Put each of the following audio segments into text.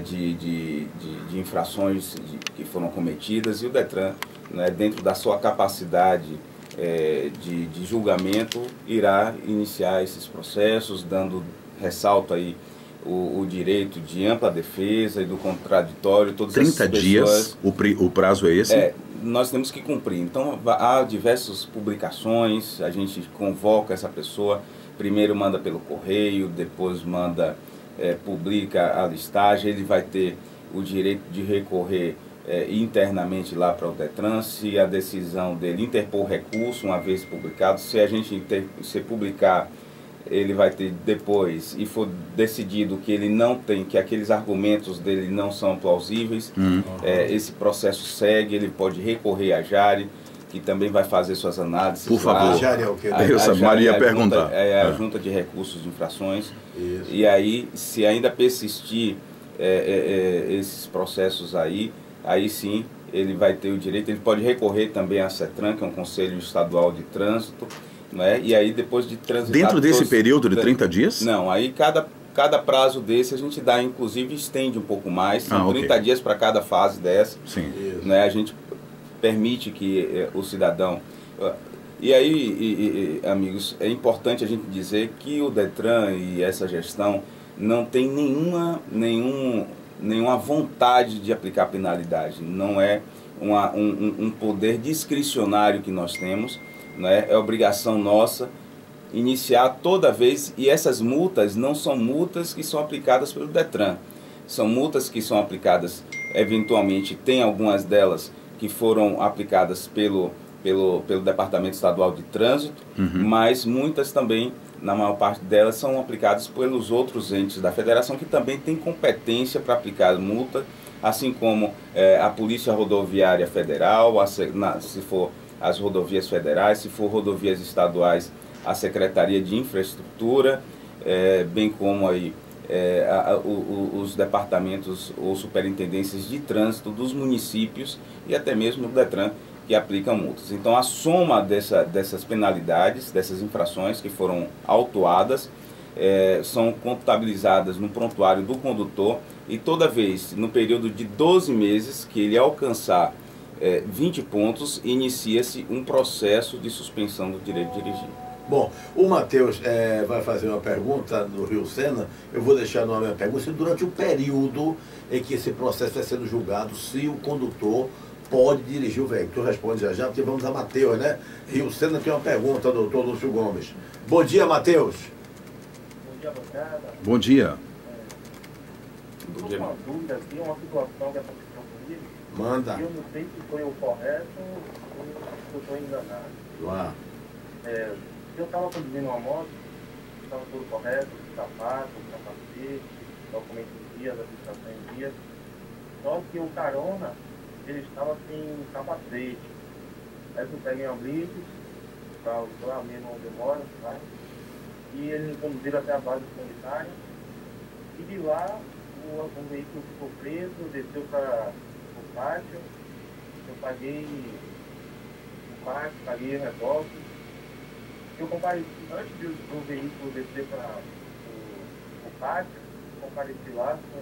de infrações que foram cometidas, e o DETRAN, né, dentro da sua capacidade de julgamento, irá iniciar esses processos, dando ressalto aí o direito de ampla defesa e do contraditório. Todas 30 dias, o prazo é esse? Nós temos que cumprir. Então, há diversas publicações, a gente convoca essa pessoa, primeiro manda pelo correio, depois manda, publica a listagem, ele vai ter o direito de recorrer internamente lá para o DETRAN, se a decisão dele interpor recurso, uma vez publicado, se a gente se publicar, ele vai ter depois, e for decidido que ele não tem, que aqueles argumentos dele não são plausíveis, esse processo segue, ele pode recorrer à JARE, que também vai fazer suas análises. Por favor. A JARE é o quê? Maria perguntar. É a Junta de Recursos de Infrações. Isso. E aí, se ainda persistir esses processos aí sim, ele vai ter o direito, ele pode recorrer também à CETRAN, que é um Conselho Estadual de Trânsito, né? E aí depois de transitar... Dentro desse período de 30 dias? Não, aí cada prazo desse a gente dá, inclusive estende um pouco mais, são 30 dias para cada fase dessa. Sim. Né? A gente permite que o cidadão... E aí, amigos, é importante a gente dizer que o DETRAN e essa gestão não tem nenhuma vontade de aplicar penalidade, não é um poder discricionário que nós temos, né? É obrigação nossa iniciar toda vez, e essas multas não são multas que são aplicadas pelo DETRAN, são multas que são aplicadas, eventualmente, tem algumas delas que foram aplicadas pelo Departamento Estadual de Trânsito, mas muitas também, na maior parte delas, são aplicadas pelos outros entes da federação, que também têm competência para aplicar multa, assim como a Polícia Rodoviária Federal, se for as rodovias federais, se for rodovias estaduais, a Secretaria de Infraestrutura, bem como aí os departamentos ou superintendências de trânsito dos municípios e até mesmo o DETRAN, que aplicam multas. Então, a soma dessas penalidades, dessas infrações que foram autuadas, são contabilizadas no prontuário do condutor, e toda vez, no período de 12 meses, que ele alcançar 20 pontos, inicia-se um processo de suspensão do direito de dirigir. Bom, o Matheus vai fazer uma pergunta no Rio Sena, eu vou deixar no minha pergunta, se durante o período em que esse processo vai sendo julgado, se o condutor pode dirigir o veículo. Tu responde já, porque vamos a Matheus, né? Rio Sena tem uma pergunta, doutor Lúcio Gomes. Bom dia, Matheus. Bom dia, bancada. Bom dia. Estou com uma dúvida aqui, uma situação que aconteceu comigo. Manda. Eu não sei se foi o correto ou se eu estou enganado. Lá. Eu estava conduzindo uma moto, estava tudo correto, sapato, capacete, documento em dia, habilitação em dia. Só que o carona, ele estava sem capacete. Aí eu peguei uma blitz, lá mesmo onde eu moro, tá? E eles me conduziram até a base sanitária. E de lá, o veículo ficou preso, desceu para o pátio. Eu paguei o pátio, paguei o reboque. Eu compareci, antes do veículo descer para o pátio, compareci lá com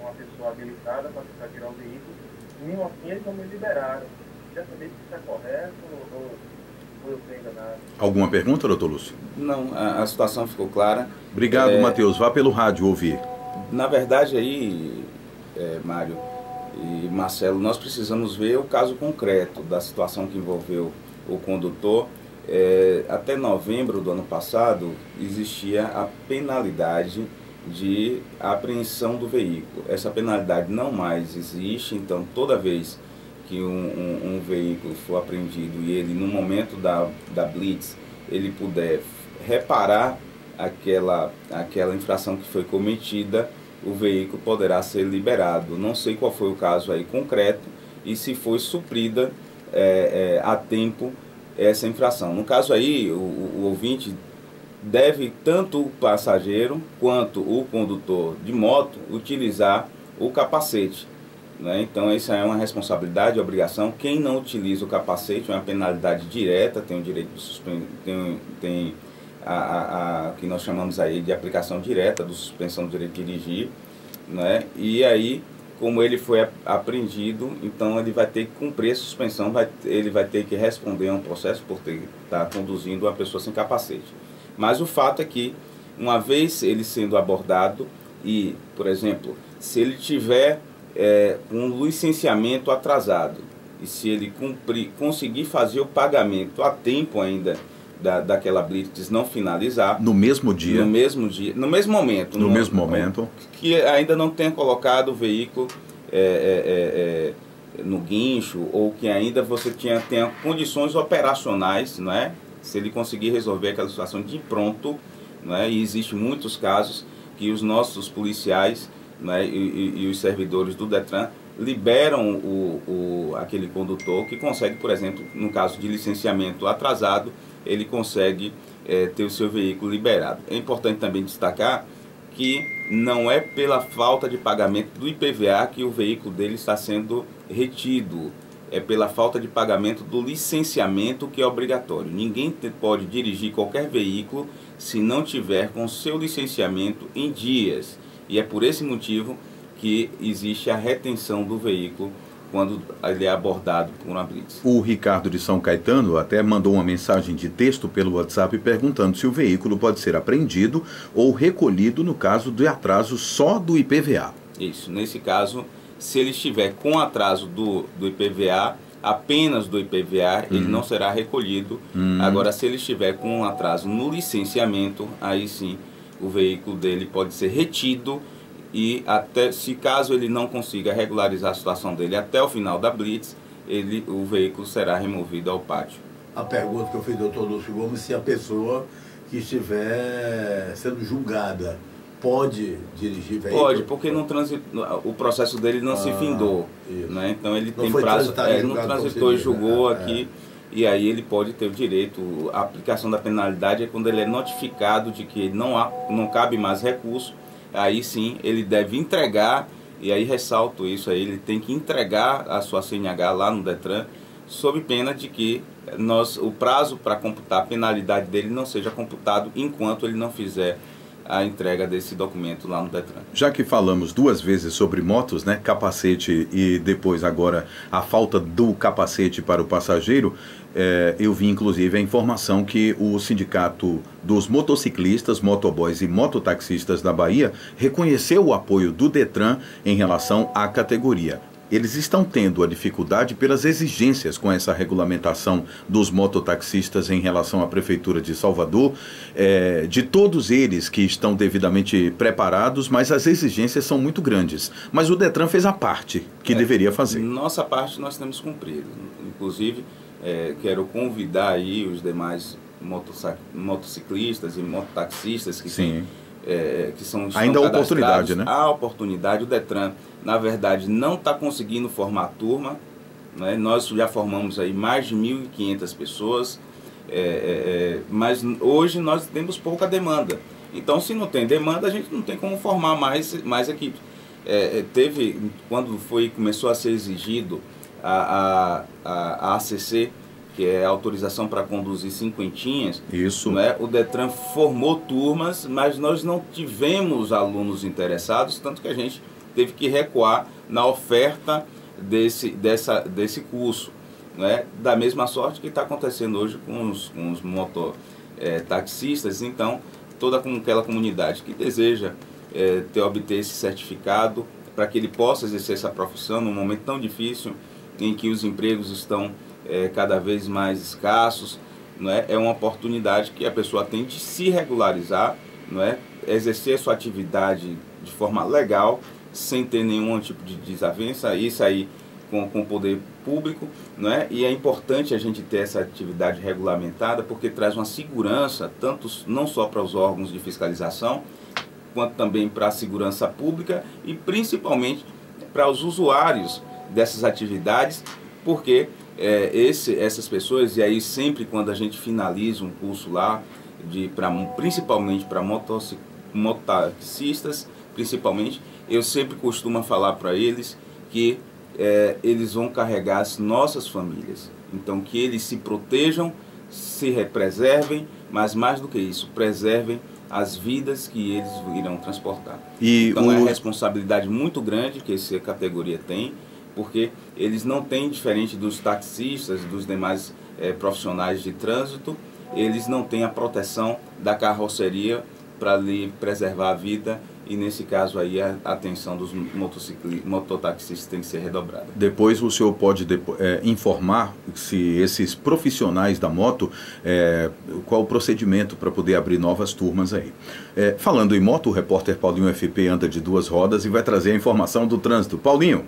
uma pessoa habilitada para tentar tirar o veículo. E mesmo assim eles não me liberaram. Quer saber se isso é correto ou eu estou enganado? Alguma pergunta, doutor Lúcio? Não, a situação ficou clara. Obrigado, Matheus. Vá pelo rádio ouvir. Na verdade, aí, Mário e Marcelo, nós precisamos ver o caso concreto da situação que envolveu o condutor. Até novembro do ano passado, existia a penalidade de apreensão do veículo. Essa penalidade não mais existe, então toda vez que um veículo for apreendido e ele, no momento da blitz, ele puder reparar aquela infração que foi cometida, o veículo poderá ser liberado. Não sei qual foi o caso aí concreto e se foi suprida a tempo essa infração. No caso aí, o ouvinte deve, tanto o passageiro quanto o condutor de moto, utilizar o capacete, né? Então, isso é uma responsabilidade, obrigação. Quem não utiliza o capacete é uma penalidade direta, tem o direito de suspensão, tem a que nós chamamos aí de aplicação direta, de suspensão do direito de dirigir. né? E aí, como ele foi apreendido, então ele vai ter que cumprir a suspensão, ele vai ter que responder a um processo por estar conduzindo uma pessoa sem capacete. Mas o fato é que, uma vez ele sendo abordado e, por exemplo, se ele tiver um licenciamento atrasado e se ele conseguir fazer o pagamento a tempo ainda daquela blitz não finalizar... No mesmo dia? No mesmo dia, no mesmo momento. No mesmo momento. Que ainda não tenha colocado o veículo no guincho, ou que ainda você tenha condições operacionais, não é? Se ele conseguir resolver aquela situação de pronto, não é? E existem muitos casos que os nossos policiais, não é? e os servidores do Detran liberam aquele condutor que consegue, por exemplo, no caso de licenciamento atrasado, ele consegue ter o seu veículo liberado. É importante também destacar que não é pela falta de pagamento do IPVA que o veículo dele está sendo retido, é pela falta de pagamento do licenciamento, que é obrigatório. Ninguém pode dirigir qualquer veículo se não tiver com seu licenciamento em dias, e é por esse motivo que existe a retenção do veículo quando ele é abordado por uma blitz. O Ricardo de São Caetano até mandou uma mensagem de texto pelo WhatsApp perguntando se o veículo pode ser apreendido ou recolhido no caso de atraso só do IPVA. Isso, nesse caso, se ele estiver com atraso do IPVA, apenas do IPVA, ele não será recolhido. Agora, se ele estiver com atraso no licenciamento, aí sim o veículo dele pode ser retido, e até, se caso ele não consiga regularizar a situação dele até o final da blitz, o veículo será removido ao pátio. A pergunta que eu fiz ao Dr. Lúcio Gomes, se a pessoa que estiver sendo julgada pode dirigir veículo? Pode, porque o processo dele não se findou, né? Então ele não tem prazo, não transitou e julgou aqui, e aí ele pode ter o direito. A aplicação da penalidade é quando ele é notificado de que não cabe mais recurso. Aí sim ele deve entregar, e aí ressalto isso aí, ele tem que entregar a sua CNH lá no Detran, sob pena de que o prazo para computar a penalidade dele não seja computado enquanto ele não fizer a entrega desse documento lá no Detran. Já que falamos duas vezes sobre motos, né, capacete e depois agora a falta do capacete para o passageiro, eu vi inclusive a informação que o Sindicato dos Motociclistas, Motoboys e Mototaxistas da Bahia reconheceu o apoio do Detran em relação à categoria. Eles estão tendo a dificuldade pelas exigências com essa regulamentação dos mototaxistas em relação à Prefeitura de Salvador, de todos eles que estão devidamente preparados, mas as exigências são muito grandes. Mas o Detran fez a parte que deveria fazer. Nossa parte nós temos cumprido. Inclusive, quero convidar aí os demais motociclistas e mototaxistas que são ainda a oportunidade, né? A oportunidade, o Detran, na verdade, não está conseguindo formar turma, né? Nós já formamos aí mais de 1.500 pessoas, mas hoje nós temos pouca demanda. Então, se não tem demanda, a gente não tem como formar mais equipes. Quando começou a ser exigido a ACC, que é a autorização para conduzir cinquentinhas, isso, né? O Detran formou turmas, mas nós não tivemos alunos interessados, tanto que a gente teve que recuar na oferta desse curso, né? Da mesma sorte que está acontecendo hoje com os mototaxistas. Então, toda aquela comunidade que deseja obter esse certificado para que ele possa exercer essa profissão num momento tão difícil em que os empregos estão cada vez mais escassos, não é? É uma oportunidade que a pessoa tem de se regularizar, não é? Exercer a sua atividade de forma legal, sem ter nenhum tipo de desavença, isso aí com o poder público, não é? E é importante a gente ter essa atividade regulamentada, porque traz uma segurança, não só para os órgãos de fiscalização, quanto também para a segurança pública e principalmente para os usuários dessas atividades, porque essas pessoas, e aí sempre quando a gente finaliza um curso lá, principalmente para mototaxistas, principalmente, eu sempre costumo falar para eles que eles vão carregar as nossas famílias. Então, que eles se protejam, se preservem, mas mais do que isso, preservem as vidas que eles irão transportar. E então é uma responsabilidade muito grande que essa categoria tem, porque eles não têm, diferente dos taxistas, dos demais profissionais de trânsito, eles não têm a proteção da carroceria para lhe preservar a vida, e nesse caso aí a atenção dos mototaxistas tem que ser redobrada. Depois o senhor pode informar se esses profissionais da moto, qual o procedimento para poder abrir novas turmas aí. Falando em moto, o repórter Paulinho FP anda de 2 rodas e vai trazer a informação do trânsito. Paulinho.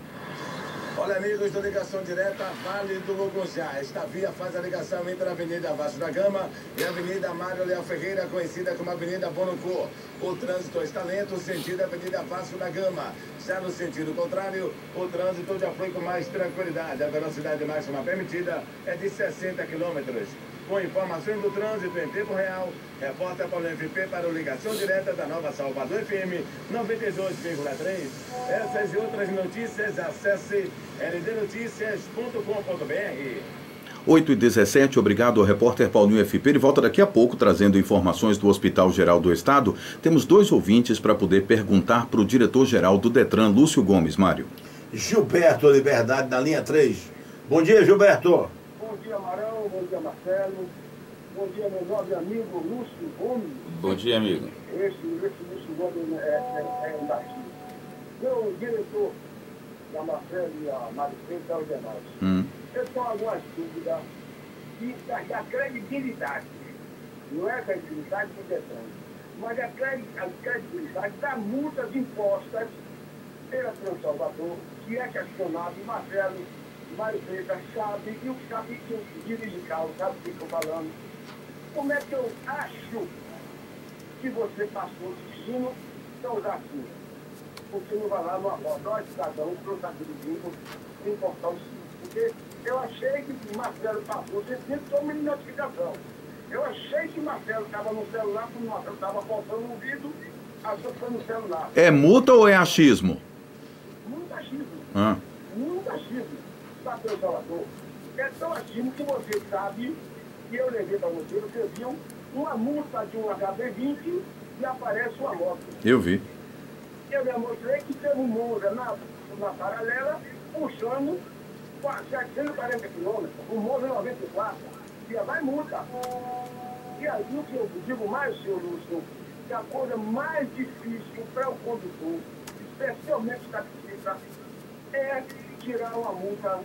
Olha, amigos do Ligação Direta, Vale do Mugunjá. Esta via faz a ligação entre a Avenida Vasco da Gama e a Avenida Mário Leal Ferreira, conhecida como Avenida Bonocô. O trânsito está lento, sentido Avenida Vasco da Gama. Já no sentido contrário, o trânsito já foi com mais tranquilidade. A velocidade máxima permitida é de 60 km. Com informações do trânsito em tempo real, repórter Paulinho FP para o Ligação Direta da Nova Salvador FM 92,3. Essas e outras notícias, acesse ldnoticias.com.br. 8h17, obrigado ao repórter Paulinho FP. Ele volta daqui a pouco trazendo informações do Hospital Geral do Estado. Temos 2 ouvintes para poder perguntar para o diretor-geral do Detran, Lúcio Gomes. Mário. Gilberto Liberdade, na linha 3. Bom dia, Gilberto. Bom dia, Marão. Bom dia, Marcelo. Bom dia, meu nobre amigo Lúcio Gomes. Bom dia, amigo. Esse Lúcio Gomes é um daqui. Meu diretor da Marcelo e a Maricenta é o demais. Eu tenho algumas dúvidas da credibilidade. Não é a credibilidade do Detran, mas a credibilidade das multas impostas pela Transalvador, que é questionado. O Marcelo, Maricenta sabe, e o sabe que eu dirijo carro, sabe o que estou falando. Como é que eu acho que você passou destino tão assim? Porque não vai lá numa roda, nós cidadãos, protagonismo, importar o sino. Porque eu achei que Marcelo passou, você sempre toma notificação. Eu achei que Marcelo estava no celular, como Marcelo estava faltando o ouvido, achou que foi no celular. É multa ou é achismo? Muito achismo. Ah. Muito achismo. Está pelo Salvador. É tão achismo que você sabe, que eu levei para você viu uma multa de um HB20 e aparece uma moto. Eu vi. Eu lhe mostrei que teve um Monza na paralela, puxando 740 quilômetros, o Monza 94, e vai multa. E aí o que eu digo mais, senhor Lúcio, que a coisa mais difícil para o condutor, especialmente o taxista, é tirar uma multa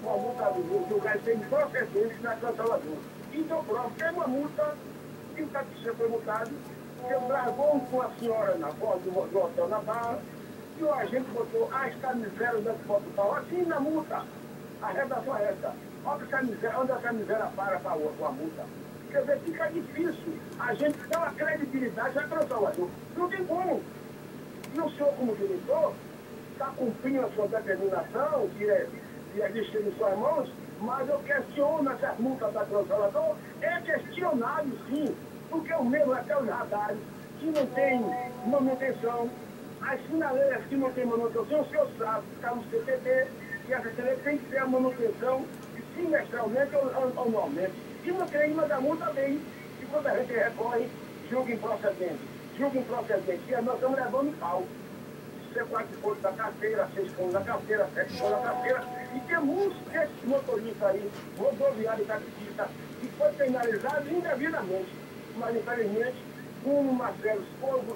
do lugar sem procedência na Transalvador. Então, pronto, tem uma multa, e o taxista foi multado, eu largou com a senhora na porta do hotel na Barra, e o agente botou as camisetas dentro do pau, assim na multa. A redação é essa. Onde a camiseta para a multa? Quer dizer, fica difícil. A gente dá uma credibilidade a Transalvador. Não tem como. E o senhor, como diretor, está cumprindo a sua determinação, que é existir em suas mãos, mas eu questiono essas multas da Transalvador. É questionável, sim, porque o mesmo até os radares que não tem manutenção, as sinaleiras que não tem manutenção, o senhor sabe, está no CTB, que a CTB tem que ter a manutenção semestralmente ou anualmente. E não tem, mas a multa vem. E quando a gente recorre, julga improcedente. E nós estamos levando pau. Isso é 4 pontos da carteira, 6 pontos da carteira, 7 pontos da carteira. E tem muitos desses motoristas aí, rodoviário e taxista, que foi penalizado indevidamente. Mas, infelizmente, como o Marcelo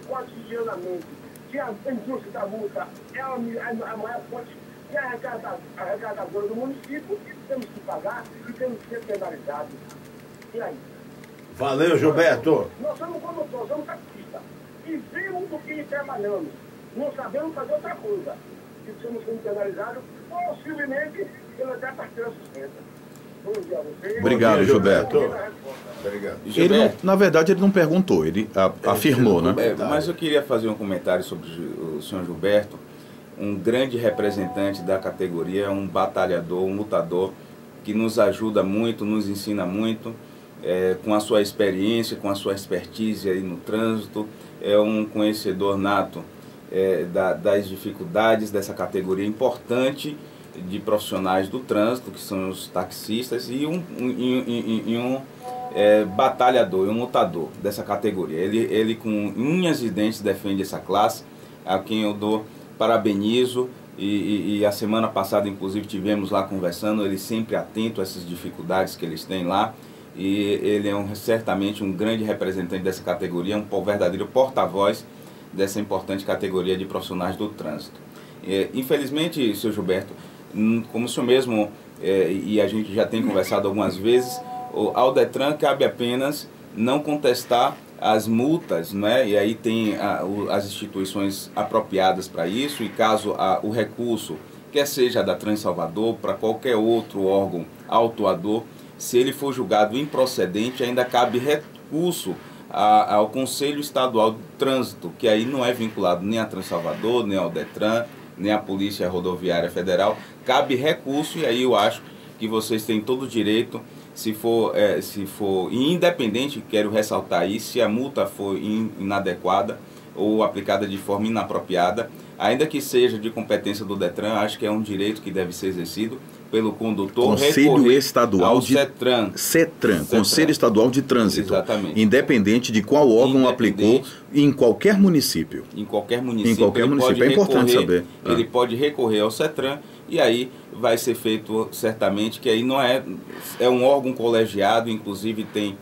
cotidianamente, que a indústria da multa é a maior fonte que é arrecadadora do município, temos que pagar e temos que ser penalizados. E aí? Valeu, Gilberto. Nós somos condutores, somos taxistas. E vimos do que trabalhamos. Não sabemos fazer outra coisa. E somos sendo penalizados, possivelmente, pela carteira suspensa. Bom dia a você. Obrigado, Gilberto. Obrigado. Ele na verdade, ele não perguntou, ele afirmou, né? Mas eu queria fazer um comentário sobre o senhor Gilberto, um grande representante da categoria, um batalhador, um lutador, que nos ajuda muito, nos ensina muito, com a sua experiência, com a sua expertise aí no trânsito, é um conhecedor nato das dificuldades dessa categoria importante, de profissionais do trânsito, que são os taxistas, e um batalhador, um lutador dessa categoria. Ele com unhas e dentes defende essa classe, a quem eu parabenizo, e a semana passada inclusive tivemos lá conversando, ele sempre atento a essas dificuldades que eles têm lá, e ele é certamente um grande representante dessa categoria, um verdadeiro porta-voz dessa importante categoria de profissionais do trânsito. Infelizmente, senhor Gilberto, como o senhor mesmo e a gente já tem conversado algumas vezes, ao Detran cabe apenas não contestar as multas, né? E aí tem as instituições apropriadas para isso, e caso o recurso, quer seja da Trans Salvador, para qualquer outro órgão autuador, se ele for julgado improcedente, ainda cabe recurso ao Conselho Estadual de Trânsito, que aí não é vinculado nem à Trans Salvador, nem ao Detran, nem à Polícia Rodoviária Federal. Cabe recurso, e aí eu acho que vocês têm todo o direito, se for independente, quero ressaltar aí, se a multa for inadequada ou aplicada de forma inapropriada, ainda que seja de competência do Detran, acho que é um direito que deve ser exercido pelo condutor. Conselho Estadual de CETRAN, Conselho Estadual de Trânsito. Exatamente. Independente de qual órgão aplicou, em qualquer município. Em qualquer município. Em qualquer município. É importante saber. Ele pode recorrer ao CETRAN, e aí vai ser feito certamente, que aí não é um órgão colegiado, inclusive tem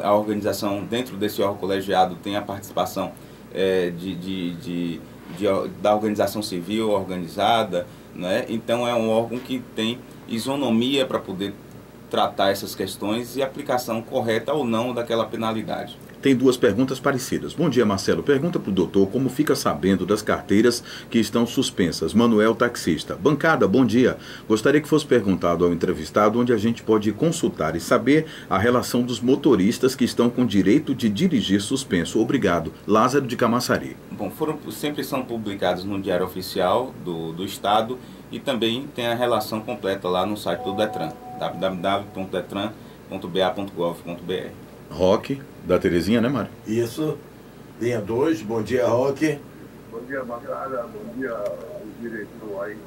a organização, dentro desse órgão colegiado tem a participação da organização civil organizada, né? Então é um órgão que tem isonomia para poder tratar essas questões e aplicação correta ou não daquela penalidade. Tem duas perguntas parecidas. Bom dia, Marcelo. Pergunta para o doutor como fica sabendo das carteiras que estão suspensas. Manuel, taxista. Bancada, bom dia. Gostaria que fosse perguntado ao entrevistado onde a gente pode consultar e saber a relação dos motoristas que estão com direito de dirigir suspenso. Obrigado. Lázaro de Camaçari. Bom, sempre são publicados no Diário Oficial do Estado, e também tem a relação completa lá no site do Detran, www.detran.ba.gov.br. Roque, da Terezinha, né, Mário? Isso. Linha 2, bom dia, Roque. Bom dia, bancada, bom dia, o diretor aí.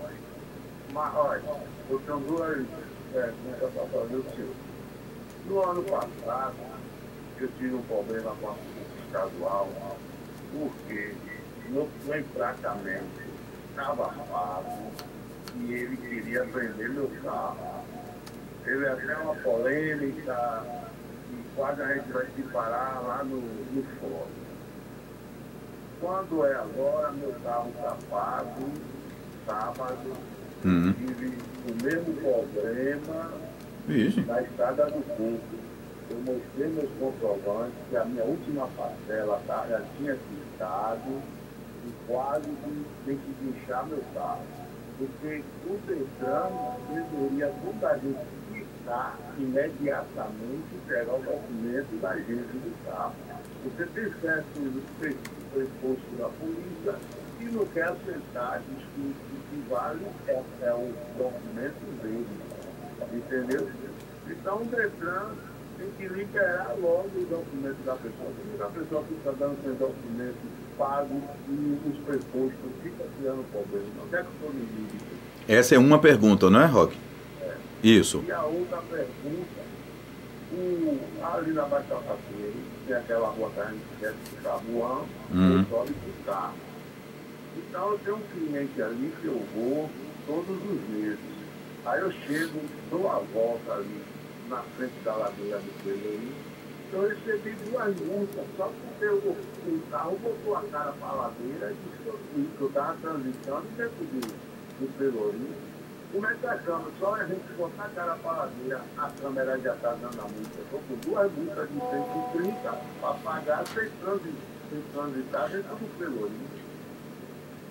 Mas, olha, eu tenho duas perguntas para fazer o senhor. No ano passado, eu tive um problema com a Polícia Estadual, porque meu emplacamento estava pago e ele queria prender meu carro. Teve até uma polêmica, e quase a gente vai se parar lá no fórum. Quando é agora, meu carro está pago, sábado, tive o mesmo problema na Estrada do Coco. Eu mostrei meus comprovantes que a minha última parcela já tinha quitado e quase tem que deixar meu carro. Porque o Detran deveria, quando a gente quitar, imediatamente pegar o documento da agência do carro. Você tem certo presposto da polícia e não quer aceitar, diz que o que vale é o documento dele. Entendeu? Então o Detran tem que liberar logo o documento da pessoa. Porque a pessoa fica dando seu documento pago e os prespostos ficam criando problema. Não quer que eu me diga. Essa é uma pergunta, não é, Roque? Isso. E a outra pergunta, ali na Baixada tem aquela rua que a gente quer ficar voando, eu sobe pro carro. Então eu tenho um cliente ali que eu vou todos os meses. Aí eu chego, dou a volta ali na frente da ladeira do Pelourinho. Então eu recebi 2 multas, só porque o carro botou a cara para a ladeira e disse que eu estava transitando dentro do Pelourinho. Como é que a câmera, só a gente botar a cara para a ladeira, a câmera já está dando a multa. Eu estou com 2 multas de 130 para pagar sem transitar dentro do Pelourinho.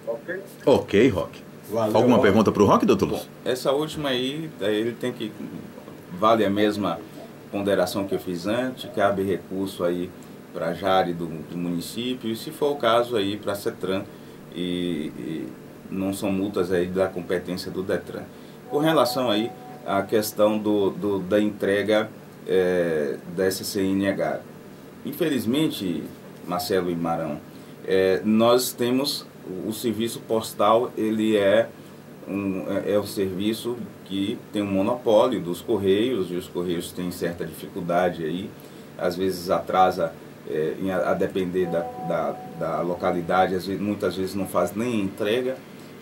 Ok? Ok, Roque. Valeu, Alguma Roque. pergunta para o Roque, doutor Lúcio? Bom, essa última aí, ele tem que... Vale a mesma ponderação que eu fiz antes, cabe recurso aí para a Jari do município, e se for o caso aí para a CETRAN, e não são multas aí da competência do Detran. Com relação aí à questão da entrega da SCNH, infelizmente, Marcelo e Marão, nós temos o serviço postal, ele é é o serviço que tem um monopólio dos Correios, e os Correios têm certa dificuldade aí, às vezes atrasa, a depender da localidade, muitas vezes não faz nem entrega,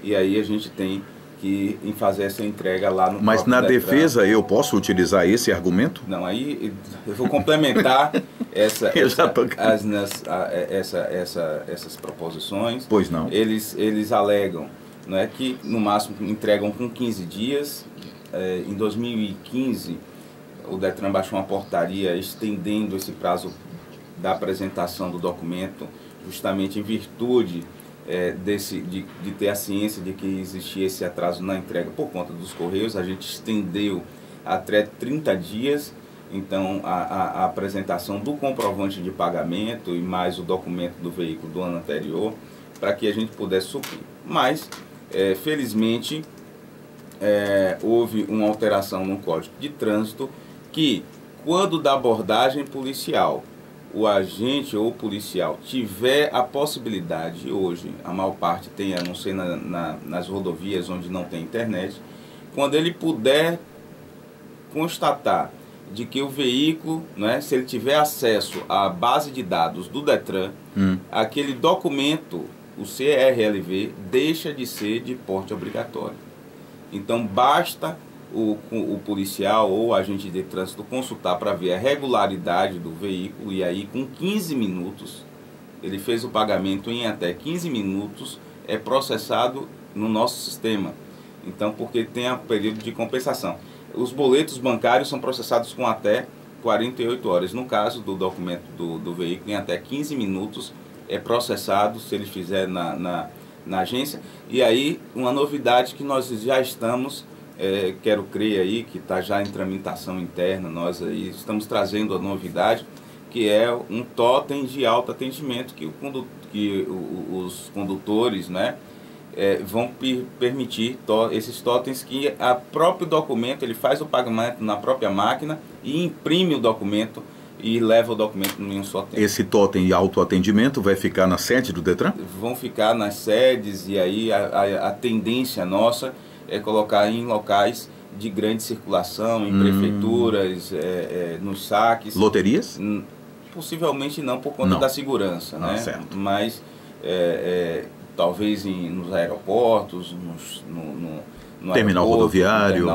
e aí a gente tem que fazer essa entrega lá no Mas na Detran. defesa eu posso utilizar esse argumento? Não, aí eu vou complementar essas proposições. Pois não. Eles alegam, não é, que no máximo entregam com 15 dias. Em 2015, o Detran baixou uma portaria estendendo esse prazo da apresentação do documento, justamente em virtude de ter a ciência de que existia esse atraso na entrega por conta dos Correios. A gente estendeu até 30 dias, então a apresentação do comprovante de pagamento e mais o documento do veículo do ano anterior, para que a gente pudesse suprir. Mas, felizmente, houve uma alteração no Código de Trânsito que, quando da abordagem policial, o agente ou policial tiver a possibilidade, hoje a maior parte tem, a não ser nas rodovias onde não tem internet, quando ele puder constatar de que o veículo, né, se ele tiver acesso à base de dados do Detran, aquele documento, o CRLV, deixa de ser de porte obrigatório. Então basta o policial ou o agente de trânsito consultar para ver a regularidade do veículo, e aí com 15 minutos, ele fez o pagamento em até 15 minutos, é processado no nosso sistema. Então, porque tem um período de compensação. Os boletos bancários são processados com até 48 horas. No caso do documento do veículo, em até 15 minutos é processado, se ele fizer na agência. E aí, uma novidade que nós já estamos... quero crer aí que está já em tramitação interna, nós aí estamos trazendo a novidade, que é um totem de autoatendimento que os condutores, né, vão permitir esses totens, que a próprio documento, ele faz o pagamento na própria máquina e imprime o documento e leva o documento em um só tempo. Esse totem de autoatendimento vai ficar na sede do Detran? Vão ficar nas sedes, e aí a tendência nossa é colocar em locais de grande circulação, em prefeituras, nos saques. Loterias? Possivelmente não, por conta da segurança, né? Certo. Mas talvez nos aeroportos, no terminal rodoviário.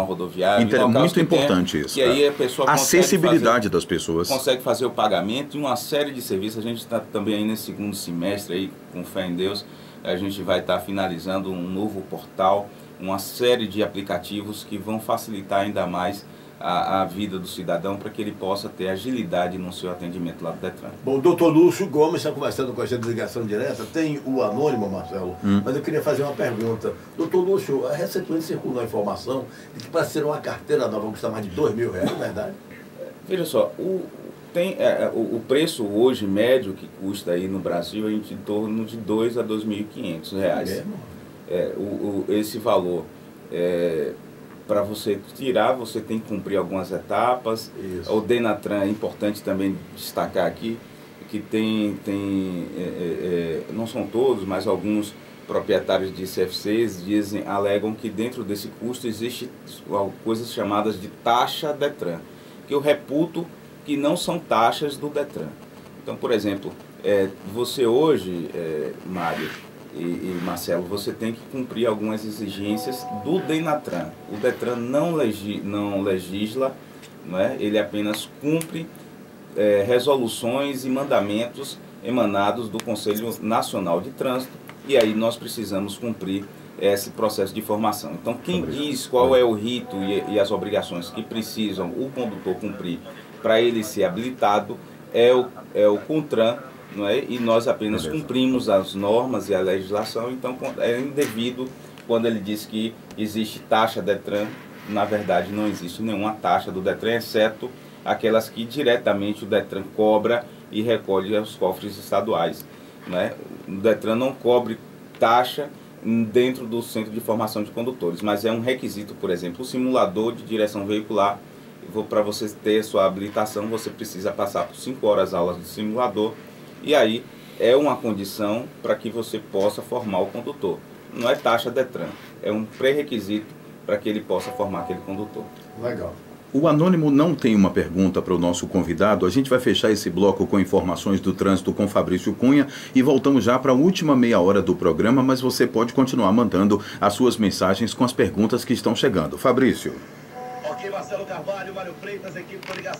Muito importante isso. Que aí a pessoa acessibilidade das pessoas. Consegue fazer o pagamento e uma série de serviços. A gente está também aí nesse segundo semestre, aí, com fé em Deus, a gente vai estar finalizando um novo portal, uma série de aplicativos que vão facilitar ainda mais a vida do cidadão, para que ele possa ter agilidade no seu atendimento lá do Detran. Bom, o doutor Lúcio Gomes está conversando com a gente de ligação direta. Tem o anônimo, Marcelo, mas eu queria fazer uma pergunta. Doutor Lúcio, recentemente circulou a informação de que para ser uma carteira nova custa mais de R$2.000, é verdade? Veja só, o preço hoje médio que custa aí no Brasil é em torno de R$2.000 a R$2.500. Esse valor, para você tirar, você tem que cumprir algumas etapas. Isso. O Denatran, é importante também destacar aqui, que não são todos, mas alguns proprietários de CFCs alegam que dentro desse custo existe coisas chamadas de taxa Detran, que eu reputo que não são taxas do Detran. Então, por exemplo, você hoje, Mário e Marcelo, você tem que cumprir algumas exigências do Denatran. O Detran não legisla, né? Ele apenas cumpre resoluções e mandamentos emanados do Conselho Nacional de Trânsito, e aí nós precisamos cumprir esse processo de formação. Então, quem diz qual é o rito e as obrigações que precisam o condutor cumprir para ele ser habilitado é o CONTRAN, não é? E nós apenas cumprimos as normas e a legislação. Então é indevido quando ele diz que existe taxa Detran. Na verdade, não existe nenhuma taxa do Detran, exceto aquelas que diretamente o Detran cobra e recolhe aos cofres estaduais, né? O Detran não cobre taxa dentro do Centro de Formação de Condutores, mas é um requisito. Por exemplo, o simulador de direção veicular, para você ter sua habilitação, você precisa passar por 5 horas aulas de simulador, e aí é uma condição para que você possa formar o condutor. não é taxa Detran, é um pré-requisito para que ele possa formar aquele condutor. Legal. O Anônimo não tem uma pergunta para o nosso convidado. A gente vai fechar esse bloco com informações do trânsito com Fabrício Cunha e voltamos já para a última meia hora do programa, mas você pode continuar mandando as suas mensagens com as perguntas que estão chegando. Fabrício. Ok, Marcelo Carvalho, Mário Freitas, equipe do Ligação.